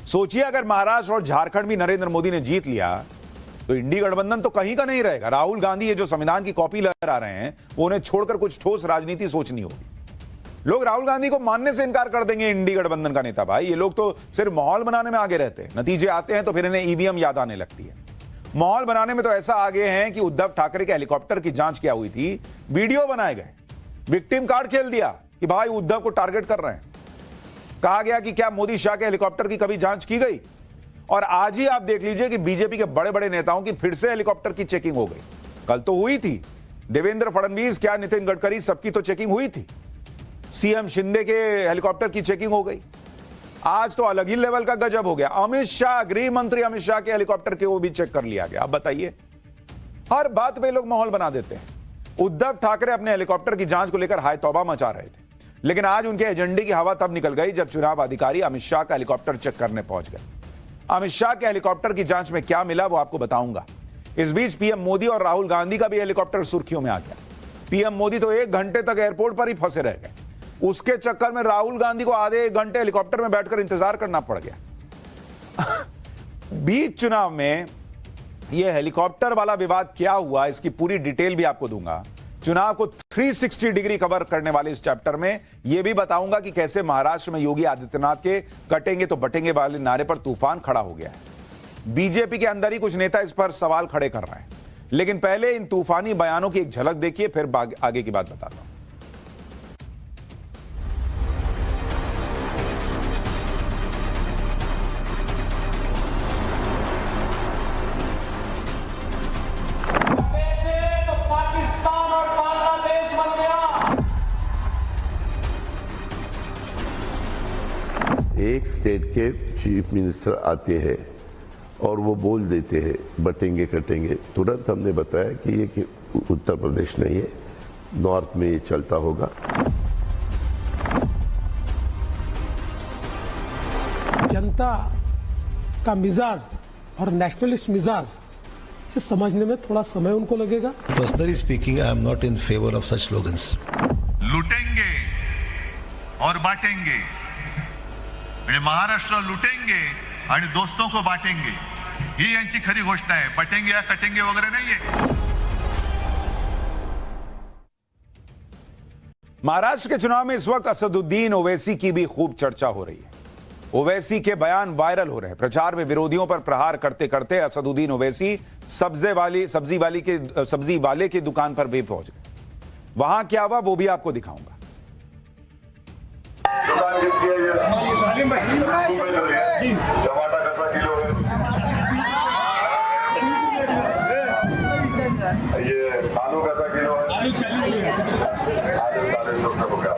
सोचिए अगर महाराष्ट्र और झारखंड भी नरेंद्र मोदी ने जीत लिया तो इंडी गठबंधन तो कहीं का नहीं रहेगा। राहुल गांधी ये जो संविधान की कॉपी लहरा रहे हैं वो उन्हें छोड़कर कुछ ठोस राजनीति सोचनी होगी। लोग राहुल गांधी को मानने से इनकार कर देंगे इंडी गठबंधन का नेता। भाई ये लोग तो सिर्फ माहौल बनाने में आगे रहते हैं, नतीजे आते हैं तो फिर इन्हें ईवीएम याद आने लगती है। माहौल बनाने में तो ऐसा आगे हैं कि उद्धव ठाकरे के हेलीकॉप्टर की जांच क्या हुई थी, वीडियो बनाए गए, विक्टिम कार्ड खेल दिया कि भाई उद्धव को टारगेट कर रहे हैं। कहा गया कि क्या मोदी शाह के हेलीकॉप्टर की कभी जांच की गई? और आज ही आप देख लीजिए कि बीजेपी के बड़े बड़े नेताओं की फिर से हेलीकॉप्टर की चेकिंग हो गई। कल तो हुई थी, देवेंद्र फडणवीस क्या नितिन गडकरी सबकी तो चेकिंग हुई थी। सीएम शिंदे के हेलीकॉप्टर की चेकिंग हो गई। आज तो अलग ही लेवल का गजब हो गया। अमित शाह, गृह मंत्री अमित शाह के हेलीकॉप्टर के वो भी चेक कर लिया गया। अब बताइए, हर बात पे लोग माहौल बना देते हैं। उद्धव ठाकरे अपने हेलीकॉप्टर की जांच को लेकर हाय तौबा मचा रहे थे, लेकिन आज उनके एजेंडे की हवा तब निकल गई जब चुनाव अधिकारी अमित शाह का हेलीकॉप्टर चेक करने पहुंच गए। अमित शाह के हेलीकॉप्टर की जांच में क्या मिला वो आपको बताऊंगा। इस बीच पीएम मोदी और राहुल गांधी का भी हेलीकॉप्टर सुर्खियों में आ गया। पीएम मोदी तो 1 घंटे तक एयरपोर्ट पर ही फंसे रह गए। उसके चक्कर में राहुल गांधी को आधे 1 घंटे हेलीकॉप्टर में बैठकर इंतजार करना पड़ गया। बीच चुनाव में यह हेलीकॉप्टर वाला विवाद क्या हुआ, इसकी पूरी डिटेल भी आपको दूंगा। चुनाव को 360 डिग्री कवर करने वाले इस चैप्टर में यह भी बताऊंगा कि कैसे महाराष्ट्र में योगी आदित्यनाथ के कटेंगे तो बटेंगे वाले नारे पर तूफान खड़ा हो गया है। बीजेपी के अंदर ही कुछ नेता इस पर सवाल खड़े कर रहे हैं। लेकिन पहले इन तूफानी बयानों की एक झलक देखिए, फिर आगे की बात बताता हूं। एक स्टेट के चीफ मिनिस्टर आते हैं और वो बोल देते हैं बटेंगे कटेंगे, तुरंत हमने बताया कि ये कि उत्तर प्रदेश नहीं है, नॉर्थ में ये चलता होगा। जनता का मिजाज और नेशनलिस्ट मिजाज ये समझने में थोड़ा समय उनको लगेगा। Personally speaking, I am not in favor of such slogans. लूटेंगे और बांटेंगे, महाराष्ट्र लुटेंगे आणि दोस्तों को बांटेंगे, ही यांची खरी गोष्ट आहे। बटेंगे या कटेंगे वगैरे नाहीये। महाराष्ट्र के चुनाव में इस वक्त असदुद्दीन ओवैसी की भी खूब चर्चा हो रही है। ओवैसी के बयान वायरल हो रहे हैं। प्रचार में विरोधियों पर प्रहार करते करते असदुद्दीन ओवैसी सब्जी वाले की दुकान पर भी पहुंच गए। वहां क्या हुआ वो भी आपको दिखाऊंगा। टमाटर कैसा किलो है? ये आलू कैसा किलो है? आलू 40 रुपये हो गया।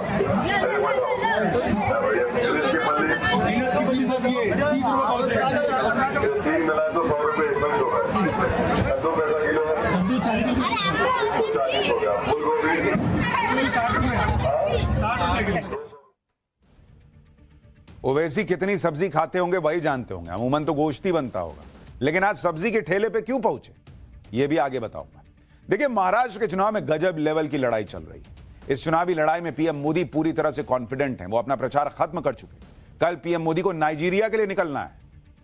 तीन मिलाए तो 100 रुपये इसमें हो गए। कद्दू कैसा किलो है? 40 हो गया। फूल गोभी 60 ओवैसी कितनी सब्जी खाते होंगे वही जानते होंगे, अमूमन तो गोश्त ही बनता होगा। लेकिन आज सब्जी के ठेले पे क्यों पहुंचे ये भी आगे बताऊंगा। देखिए, महाराष्ट्र के चुनाव में गजब लेवल की लड़ाई चल रही है। इस चुनावी लड़ाई में पीएम मोदी पूरी तरह से कॉन्फिडेंट हैं। वो अपना प्रचार खत्म कर चुके हैं। कल पीएम मोदी को नाइजीरिया के लिए निकलना है।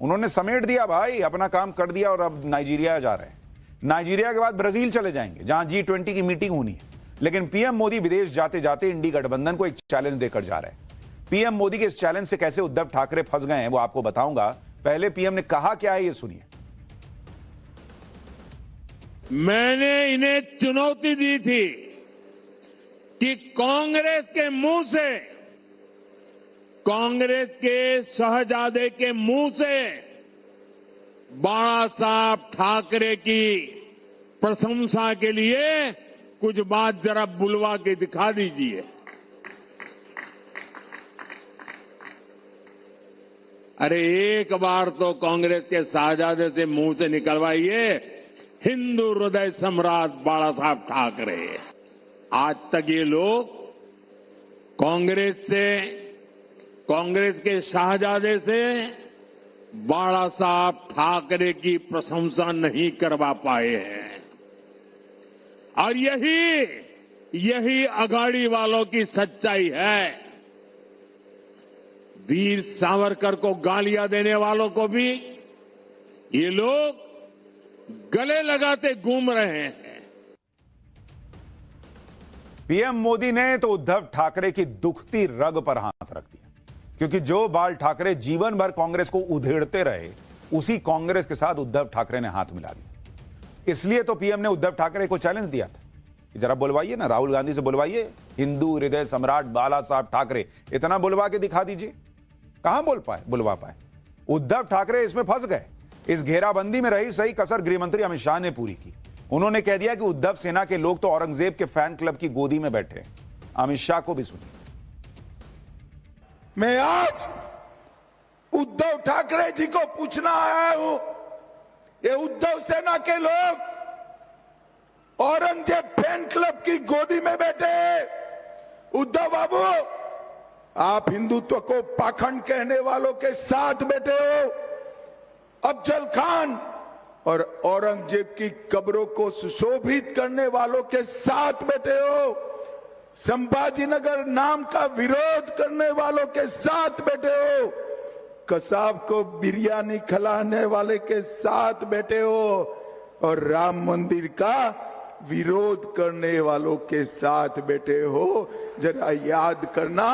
उन्होंने समेट दिया भाई, अपना काम कर दिया और अब नाइजीरिया जा रहे हैं। नाइजीरिया के बाद ब्राजील चले जाएंगे जहां G20 की मीटिंग होनी है। लेकिन पीएम मोदी विदेश जाते जाते इंडी गठबंधन को एक चैलेंज देकर जा रहे हैं। पीएम मोदी के इस चैलेंज से कैसे उद्धव ठाकरे फंस गए हैं वो आपको बताऊंगा। पहले पीएम ने कहा क्या है ये सुनिए। मैंने इन्हें चुनौती दी थी कि कांग्रेस के मुंह से, कांग्रेस के शहजादे के मुंह से बाला साहब ठाकरे की प्रशंसा के लिए कुछ बात जरा बुलवा के दिखा दीजिए। अरे एक बार तो कांग्रेस के शहजादे से मुंह से निकलवाइए, हिंदू हृदय सम्राट बाला साहब ठाकरे। आज तक ये लोग कांग्रेस के शहजादे से बाला साहब ठाकरे की प्रशंसा नहीं करवा पाए हैं। और यही अघाड़ी वालों की सच्चाई है। वीर सावरकर को गालियां देने वालों को भी ये लोग गले लगाते घूम रहे हैं। पीएम मोदी ने तो उद्धव ठाकरे की दुखती रग पर हाथ रख दिया, क्योंकि जो बाल ठाकरे जीवन भर कांग्रेस को उधेड़ते रहे, उसी कांग्रेस के साथ उद्धव ठाकरे ने हाथ मिला लिया। इसलिए तो पीएम ने उद्धव ठाकरे को चैलेंज दिया था कि जरा बुलवाइए ना, राहुल गांधी से बुलवाइए, हिंदू हृदय सम्राट बाला साहब ठाकरे, इतना बुलवा के दिखा दीजिए। कहां बुलवा पाए। उद्धव ठाकरे इसमें फंस गए। इस घेराबंदी में रही सही कसर गृहमंत्री अमित शाह ने पूरी की। उन्होंने कह दिया कि उद्धव सेना के लोग तो औरंगजेब के फैन क्लब की गोदी में बैठे हैं। अमित शाह को भी सुनिए। मैं आज उद्धव ठाकरे जी को पूछना आया हूं, ये उद्धव सेना के लोग औरंगजेब फैन क्लब की गोदी में बैठे हैं। उद्धव बाबू, आप हिंदुत्व को पाखंड कहने वालों के साथ बैठे हो। अफजल खान और औरंगजेब की कब्रों को सुशोभित करने वालों के साथ बैठे हो। संभाजीनगर नाम का विरोध करने वालों के साथ बैठे हो। कसाब को बिरयानी खिलाने वाले के साथ बैठे हो और राम मंदिर का विरोध करने वालों के साथ बैठे हो। जरा याद करना,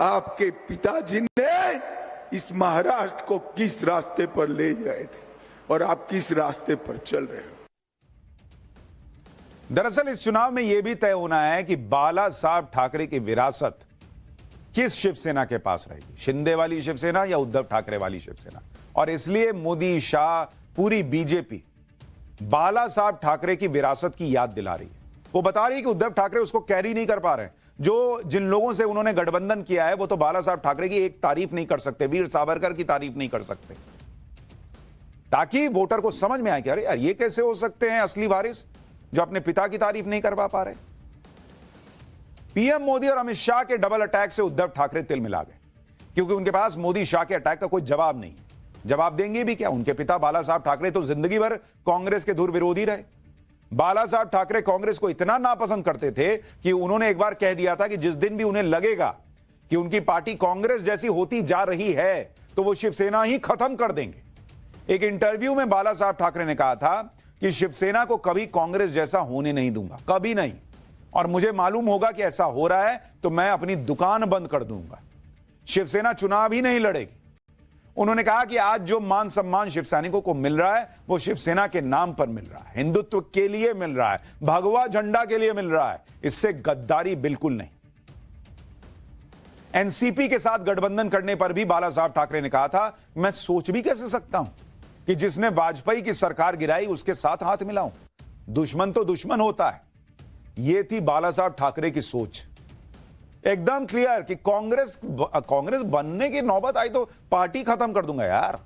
आपके पिताजी ने इस महाराष्ट्र को किस रास्ते पर ले गए थे और आप किस रास्ते पर चल रहे हो। दरअसल इस चुनाव में यह भी तय होना है कि बाला साहब ठाकरे की विरासत किस शिवसेना के पास रहेगी, शिंदे वाली शिवसेना या उद्धव ठाकरे वाली शिवसेना। और इसलिए मोदी, शाह, पूरी बीजेपी बाला साहब ठाकरे की विरासत की याद दिला रही है। वो बता रही है कि उद्धव ठाकरे उसको कैरी नहीं कर पा रहे। जो जिन लोगों से उन्होंने गठबंधन किया है वो तो बाला साहब ठाकरे की एक तारीफ नहीं कर सकते, वीर सावरकर की तारीफ नहीं कर सकते, ताकि वोटर को समझ में आए कि अरे यार ये कैसे हो सकते हैं असली वारिस जो अपने पिता की तारीफ नहीं करवा पा रहे। पीएम मोदी और अमित शाह के डबल अटैक से उद्धव ठाकरे तिल मिला गए, क्योंकि उनके पास मोदी शाह के अटैक का कोई जवाब नहीं है। जवाब देंगे भी क्या? उनके पिता बाला साहब ठाकरे तो जिंदगी भर कांग्रेस के धुर विरोधी रहे। बाला साहब ठाकरे कांग्रेस को इतना नापसंद करते थे कि उन्होंने एक बार कह दिया था कि जिस दिन भी उन्हें लगेगा कि उनकी पार्टी कांग्रेस जैसी होती जा रही है तो वो शिवसेना ही खत्म कर देंगे। एक इंटरव्यू में बाला साहब ठाकरे ने कहा था कि शिवसेना को कभी कांग्रेस जैसा होने नहीं दूंगा, कभी नहीं, और मुझे मालूम होगा कि ऐसा हो रहा है तो मैं अपनी दुकान बंद कर दूंगा। शिवसेना चुनाव ही नहीं लड़ेगी। उन्होंने कहा कि आज जो मान सम्मान शिव सैनिकों को मिल रहा है वो शिवसेना के नाम पर मिल रहा है, हिंदुत्व के लिए मिल रहा है, भगवा झंडा के लिए मिल रहा है, इससे गद्दारी बिल्कुल नहीं। एनसीपी के साथ गठबंधन करने पर भी बाला साहब ठाकरे ने कहा था, मैं सोच भी कैसे सकता हूं कि जिसने वाजपेयी की सरकार गिराई उसके साथ हाथ मिलाऊं। दुश्मन तो दुश्मन होता है। यह थी बाला साहब ठाकरे की सोच, एकदम क्लियर कि कांग्रेस बनने की नौबत आई तो पार्टी खत्म कर दूंगा यार।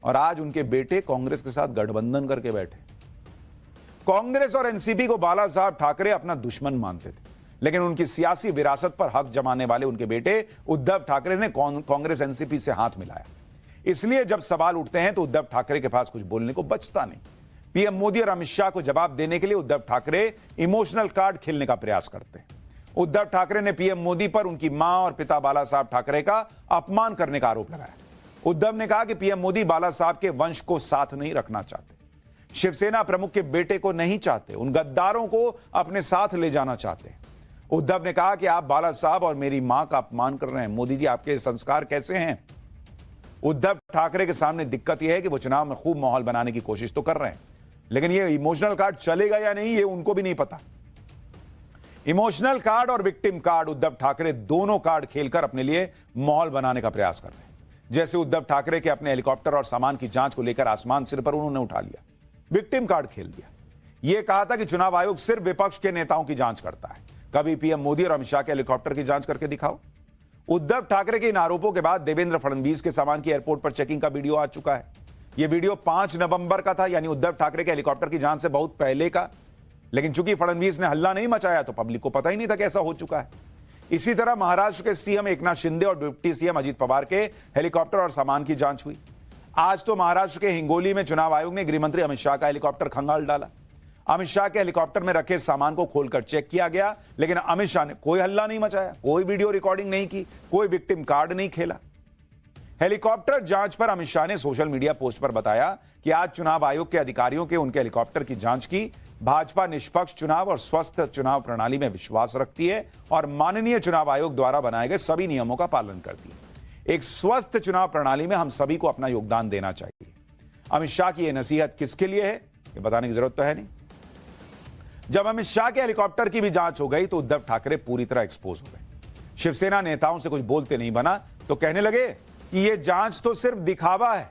और आज उनके बेटे कांग्रेस के साथ गठबंधन करके बैठे। कांग्रेस और एनसीपी को बाला साहब ठाकरे अपना दुश्मन मानते थे, लेकिन उनकी सियासी विरासत पर हक जमाने वाले उनके बेटे उद्धव ठाकरे ने कांग्रेस एनसीपी से हाथ मिलाया। इसलिए जब सवाल उठते हैं तो उद्धव ठाकरे के पास कुछ बोलने को बचता नहीं। पीएम मोदी और अमित शाह को जवाब देने के लिए उद्धव ठाकरे इमोशनल कार्ड खेलने का प्रयास करते हैं। उद्धव ठाकरे ने पीएम मोदी पर उनकी मां और पिता बाला साहब ठाकरे का अपमान करने का आरोप लगाया। उद्धव ने कहा कि पीएम मोदी बाला साहब के वंश को साथ नहीं रखना चाहते, शिवसेना प्रमुख के बेटे को नहीं चाहते, उन गद्दारों को अपने साथ ले जाना चाहते। उद्धव ने कहा कि आप बाला साहब और मेरी मां का अपमान कर रहे हैं। मोदी जी, आपके संस्कार कैसे हैं? उद्धव ठाकरे के सामने दिक्कत यह है कि वो चुनाव में खूब माहौल बनाने की कोशिश तो कर रहे हैं, लेकिन ये इमोशनल कार्ड चलेगा या नहीं ये उनको भी नहीं पता। इमोशनल कार्ड और विक्टिम कार्ड, उद्धव ठाकरे दोनों कार्ड खेलकर अपने लिए माहौल बनाने का प्रयास कर रहे हैं। जैसे उद्धव ठाकरे के अपने हेलीकॉप्टर और सामान की जांच को लेकर आसमान सिर पर उन्होंने उठा लिया, विक्टिम कार्ड खेल दिया। यह कहा था कि चुनाव आयोग सिर्फ विपक्ष के नेताओं की जांच करता है, कभी पीएम मोदी और अमित शाह के हेलीकॉप्टर की जांच करके दिखाओ। उद्धव ठाकरे के इन आरोपों के बाद देवेंद्र फडणवीस के सामान की एयरपोर्ट पर चेकिंग का वीडियो आ चुका है। यह वीडियो 5 नवंबर का था, यानी उद्धव ठाकरे के हेलीकॉप्टर की जांच से बहुत पहले का। लेकिन चूंकि फडणवीस ने हल्ला नहीं मचाया तो पब्लिक को पता ही नहीं था कि ऐसा हो चुका है। इसी तरह महाराष्ट्र के सीएम एकनाथ शिंदे और डिप्टी सीएम अजित पवार के हेलीकॉप्टर और सामान की जांच हुई। आज तो महाराष्ट्र के हिंगोली में चुनाव आयोग ने गृहमंत्री अमित शाह का हेलीकॉप्टर खंगाल डाला। अमित शाह के हेलीकॉप्टर में रखे सामान को खोलकर चेक किया गया, लेकिन अमित शाह ने कोई हल्ला नहीं मचाया, कोई वीडियो रिकॉर्डिंग नहीं की, कोई विक्टिम कार्ड नहीं खेला। हेलीकॉप्टर जांच पर अमित शाह ने सोशल मीडिया पोस्ट पर बताया कि आज चुनाव आयोग के अधिकारियों के उनके हेलीकॉप्टर की जांच की। भाजपा निष्पक्ष चुनाव और स्वस्थ चुनाव प्रणाली में विश्वास रखती है और माननीय चुनाव आयोग द्वारा बनाए गए सभी नियमों का पालन करती है। एक स्वस्थ चुनाव प्रणाली में हम सभी को अपना योगदान देना चाहिए। अमित शाह की यह नसीहत किसके लिए है, ये बताने की जरूरत तो है नहीं। जब अमित शाह के हेलीकॉप्टर की भी जांच हो गई तो उद्धव ठाकरे पूरी तरह एक्सपोज हो गए। शिवसेना नेताओं से कुछ बोलते नहीं बना तो कहने लगे कि यह जांच तो सिर्फ दिखावा है,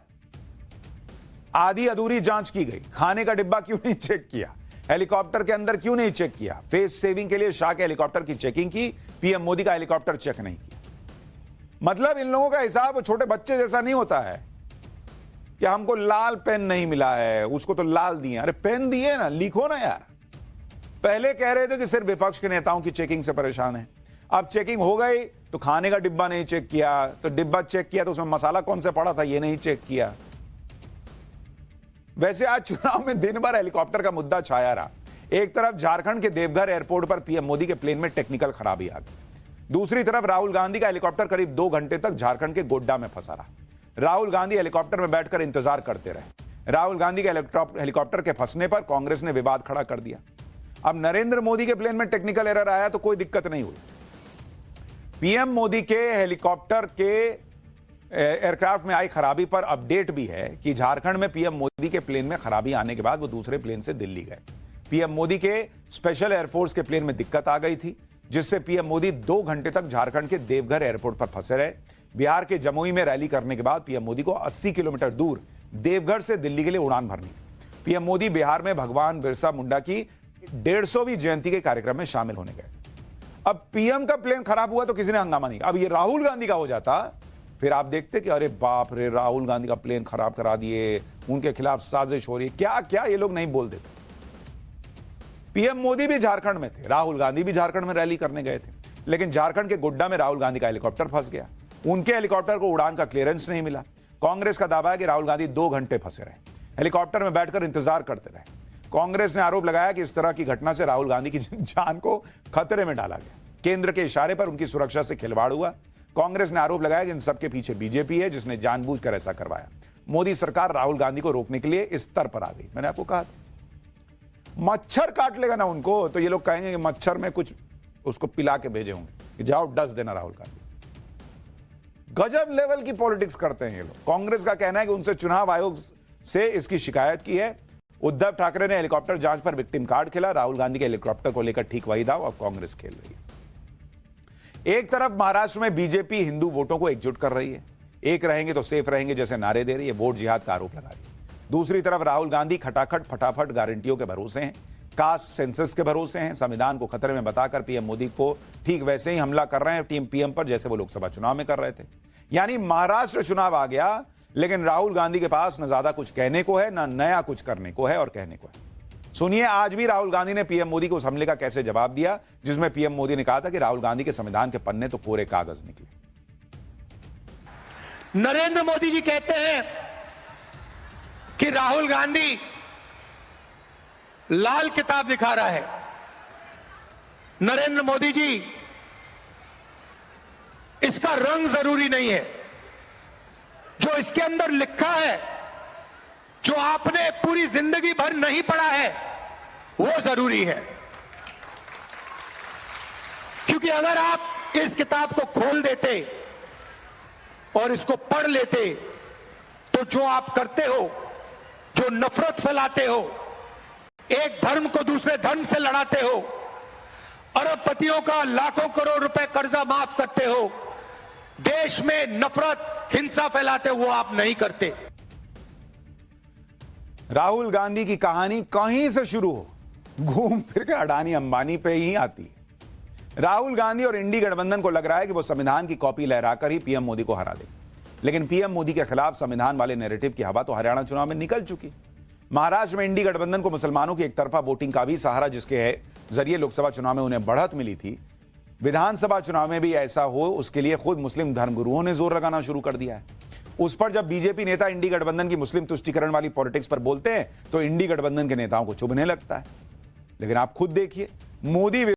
आधी अधूरी जांच की गई। खाने का डिब्बा क्यों नहीं चेक किया, हेलीकॉप्टर के अंदर क्यों नहीं चेक किया। फेस सेविंग के लिए शाह के हेलीकॉप्टर की चेकिंग की, पीएम मोदी का हेलीकॉप्टर चेक नहीं किया। मतलब इन लोगों का हिसाब छोटे बच्चे जैसा नहीं होता है कि हमको लाल पेन नहीं मिला है, उसको तो लाल दिए। अरे पेन दिए ना, लिखो ना यार। पहले कह रहे थे कि सिर्फ विपक्ष के नेताओं की चेकिंग से परेशान है, अब चेकिंग हो गई तो खाने का डिब्बा नहीं चेक किया, तो डिब्बा चेक किया तो उसमें मसाला कौन सा पड़ा था ये नहीं चेक किया। वैसे आज चुनाव में दिन भर हेलीकॉप्टर का मुद्दा छाया रहा। एक तरफ झारखंड के देवघर एयरपोर्ट पर पीएम मोदी के प्लेन में टेक्निकल खराबी आ गई, दूसरी तरफ राहुल गांधी का हेलीकॉप्टर करीब 2 घंटे तक झारखंड के गोड्डा में फंसा रहा। राहुल गांधी हेलीकॉप्टर में बैठकर इंतजार करते रहे। राहुल गांधी के हेलीकॉप्टर के फंसने पर कांग्रेस ने विवाद खड़ा कर दिया। अब नरेंद्र मोदी के प्लेन में टेक्निकल एरर आया तो कोई दिक्कत नहीं हुई। पीएम मोदी के हेलीकॉप्टर के एयरक्राफ्ट में आई खराबी पर अपडेट भी है कि झारखंड में पीएम मोदी के प्लेन में खराबी आने के बाद वो दूसरे प्लेन से दिल्ली गए। पीएम मोदी के स्पेशल एयरफोर्स के प्लेन में दिक्कत आ गई थी, जिससे पीएम मोदी 2 घंटे तक झारखंड के देवघर एयरपोर्ट पर फंसे रहे। बिहार के जमुई में रैली करने के बाद पीएम मोदी को 80 किलोमीटर दूर देवघर से दिल्ली के लिए उड़ान भरनी थी। पीएम मोदी बिहार में भगवान बिरसा मुंडा की 150वीं जयंती के कार्यक्रम में शामिल होने गए। अब पीएम का प्लेन खराब हुआ तो किसी ने हंगामा नहीं। अब ये राहुल गांधी का हो जाता, फिर आप देखते कि अरे बाप रे, राहुल गांधी का प्लेन खराब करा दिए, उनके खिलाफ साजिश हो रही है, क्या क्या ये लोग नहीं बोल देते। पीएम मोदी भी झारखंड में थे, राहुल गांधी भी झारखंड में रैली करने गए थे, लेकिन झारखंड के गोड्डा में राहुल गांधी का हेलीकॉप्टर फंस गया। उनके हेलीकॉप्टर को उड़ान का क्लियरेंस नहीं मिला। कांग्रेस का दावा है कि राहुल गांधी 2 घंटे फंसे रहे, हेलीकॉप्टर में बैठकर इंतजार करते रहे। कांग्रेस ने आरोप लगाया कि इस तरह की घटना से राहुल गांधी की जान को खतरे में डाला गया। केंद्र के इशारे पर उनकी सुरक्षा से खिलवाड़ हुआ। कांग्रेस ने आरोप लगाया कि इन सबके पीछे बीजेपी है, जिसने जानबूझकर ऐसा करवाया। मोदी सरकार राहुल गांधी को रोकने के लिए इस स्तर पर आ गई। मैंने आपको कहा था मच्छर काट लेगा ना उनको तो ये लोग कहेंगे कि मच्छर में कुछ उसको पिला के भेजे होंगे कि जाओ डस देना राहुल गांधी। गजब लेवल की पॉलिटिक्स करते हैं ये लोग। कांग्रेस का कहना है कि उनसे चुनाव आयोग से इसकी शिकायत की है। उद्धव ठाकरे ने हेलीकॉप्टर जांच पर विक्टिम कार्ड खेला। राहुल गांधी के हेलीकॉप्टर को लेकर ठीक वही दाव अब कांग्रेस खेल रही है। एक तरफ महाराष्ट्र में बीजेपी हिंदू वोटों को एकजुट कर रही है, एक रहेंगे तो सेफ रहेंगे जैसे नारे दे रही है, वोट जिहाद का आरोप लगा रही है। दूसरी तरफ राहुल गांधी खटाखट फटाफट गारंटियों के भरोसे हैं, कास्ट सेंसस के भरोसे हैं, संविधान को खतरे में बताकर पीएम मोदी को ठीक वैसे ही हमला कर रहे हैं टीम पीएम पर जैसे वो लोकसभा चुनाव में कर रहे थे। यानी महाराष्ट्र चुनाव आ गया, लेकिन राहुल गांधी के पास न ज्यादा कुछ कहने को है, न नया कुछ करने को है और कहने को है। सुनिए आज भी राहुल गांधी ने पीएम मोदी को उस हमले का कैसे जवाब दिया जिसमें पीएम मोदी ने कहा था कि राहुल गांधी के संविधान के पन्ने तो कोरे कागज निकले। नरेंद्र मोदी जी कहते हैं कि राहुल गांधी लाल किताब दिखा रहा है। नरेंद्र मोदी जी, इसका रंग जरूरी नहीं है, जो इसके अंदर लिखा है, जो आपने पूरी जिंदगी भर नहीं पढ़ा है, वो जरूरी है। क्योंकि अगर आप इस किताब को खोल देते और इसको पढ़ लेते तो जो आप करते हो, जो नफरत फैलाते हो, एक धर्म को दूसरे धर्म से लड़ाते हो, अरबपतियों का लाखों करोड़ रुपए कर्जा माफ करते हो, देश में नफरत हिंसा फैलाते हो, वो आप नहीं करते। राहुल गांधी की कहानी कहीं से शुरू हो, घूम फिर के अडानी अंबानी पे ही आती है। राहुल गांधी और इंडी गठबंधन को लग रहा है कि वो संविधान की कॉपी लहराकर ही पीएम मोदी को हरा दे, लेकिन पीएम मोदी के खिलाफ संविधान वाले नैरेटिव की हवा तो हरियाणा चुनाव में निकल चुकी। महाराष्ट्र में इंडी गठबंधन को मुसलमानों की एक तरफा वोटिंग का भी सहारा, जिसके जरिए लोकसभा चुनाव में उन्हें बढ़त मिली थी, विधानसभा चुनाव में भी ऐसा हो, उसके लिए खुद मुस्लिम धर्मगुरुओं ने जोर लगाना शुरू कर दिया है। उस पर जब बीजेपी नेता इंडी गठबंधन की मुस्लिम तुष्टीकरण वाली पॉलिटिक्स पर बोलते हैं तो इंडी गठबंधन के नेताओं को चुभने लगता है। लेकिन आप खुद देखिए, मोदी